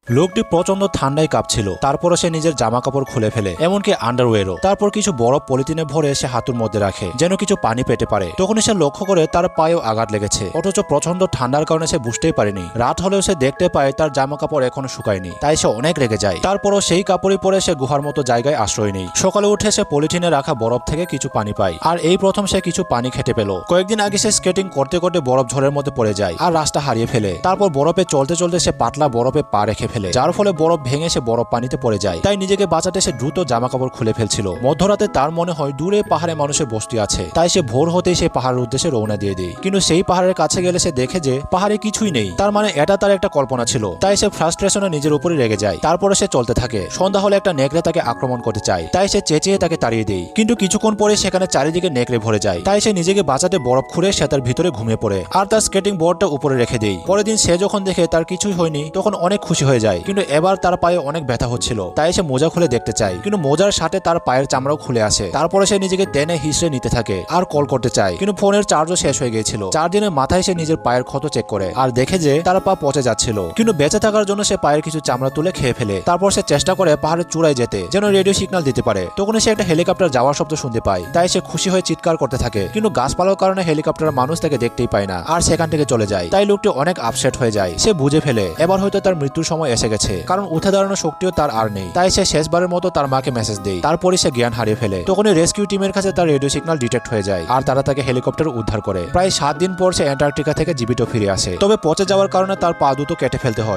লোকটি প্রচন্ড ঠান্ডায় কাঁপছিল। তারপরও সে নিজের জামা কাপড় খুলে ফেলে, এমনকি আন্ডারওয়্যারও। তারপর কিছু বরফ পলিথিনে ভরে সে হাঁটুর মধ্যে রাখে, যেন কিছু পানি পেতে পারে। তখনই সে লক্ষ্য করে তার পায়েও আঘাত লেগেছে, অথচ প্রচন্ড ঠান্ডার কারণে সে বুঝতেই পারেনি। রাত হলেও সে দেখতে পায় তার জামা কাপড় এখনো শুকায়নি, তাই সে অনেক রেগে যায়। তারপরও সেই কাপড়ই পরে সে গুহার মতো জায়গায় আশ্রয় নেই। সকালে উঠে সে পলিথিনে রাখা বরফ থেকে কিছু পানি পায়, আর এই প্রথম সে কিছু পানি খেতে পেল। কয়েকদিন আগে সে স্কেটিং করতে করতে বরফ ঝড়ের মধ্যে পড়ে যায় আর রাস্তা হারিয়ে ফেলে। তারপর বরফে চলতে চলতে সে পাতলা বরফে পা রেখে ফেলে, যার ফলে বরফ ভেঙে সে বরফ পানিতে পড়ে যায়। তাই নিজেকে বাঁচাতে সে দ্রুত জামা কাপড় খুলে ফেলছিল। মধ্যরাতে তার মনে হয় দূরে পাহাড়ে মানুষের বসতি আছে, তাই সে ভোর হতেই সে পাহাড়ের উদ্দেশ্যে রওনা দিয়ে দেয়। কিন্তু সেই পাহাড়ের কাছে গেলে সে দেখে যে পাহাড়ে কিছুই নেই। তার মানে এটা তার একটা কল্পনা ছিল। তাই সে ফ্রাস্ট্রেশনে নিজের উপরে রেগে যায়। তারপরে সে চলতে থাকে। সন্ধ্যা হলে একটা নেকড়ে তাকে আক্রমণ করতে চায়, তাই সে চেঁচিয়ে তাকে তাড়িয়ে দেয়। কিন্তু কিছুক্ষণ পরে সেখানে চারিদিকে নেকড়ে ভরে যায়। তাই সে নিজেকে বাঁচাতে বরফ খুঁড়ে সে তার ভিতরে ঘুমিয়ে পড়ে আর তার স্কেটিং বোর্ডটা উপরে রেখে দেয়। পরের দিন সে যখন দেখে তার কিছুই হয়নি, তখন অনেক খুশি হয়ে যায়। কিন্তু এবার তার পায়ে অনেক ব্যথা হচ্ছিল, তাই সে মোজা খুলে দেখতে চায়। কিন্তু মোজার সাথে তার পায়ের চামড়াও খুলে আসে। তারপরে সে নিজেকে টেনে হিসড়ে নিতে থাকে আর কল করতে চায়, কিন্তু ফোনের চার্জও শেষ হয়ে গিয়েছিল। 4 দিনের মাথায় সে নিজের পায়ের ক্ষত চেক করে আর দেখে যে তার পা পচে যাচ্ছিল। কিন্তু বেঁচে থাকার জন্য সে পায়ের কিছু চামড়া তুলে খেয়ে ফেলে। তারপর সে চেষ্টা করে পাহাড়ের চূড়ায় যেতে, যেন রেডিও সিগন্যাল দিতে পারে। তখন সে একটা হেলিকপ্টার যাওয়ার শব্দ শুনতে পায়, তাই সে খুশি হয়ে চিৎকার করতে থাকে। কিন্তু গাছপালার কারণে হেলিকপ্টার মানুষ তাকে দেখতেই পায় না আর সেখান থেকে চলে যায়। তাই লোকটি অনেক আপসেট হয়ে যায়। সে বুঝে ফেলে এবার হয়তো তার মৃত্যুর সময় এসে গেছে, কারণ উঠে দাঁড়ানোর শক্তিও তার আর নেই। তাই সে শেষবারের মতো তার মাকে মেসেজ দেয়। তারপরে সে জ্ঞান হারিয়ে ফেলে। তখনই রেস্কিউ টিমের কাছে তার রেডিও সিগন্যাল ডিটেক্ট হয়ে যায় আর তারা তাকে হেলিকপ্টার উদ্ধার করে। প্রায় 7 দিন পর সে অ্যান্টার্কটিকা থেকে জীবিত ফিরে আসে। তবে পচে যাওয়ার কারণে তার পা দুটো কেটে ফেলতে হয়।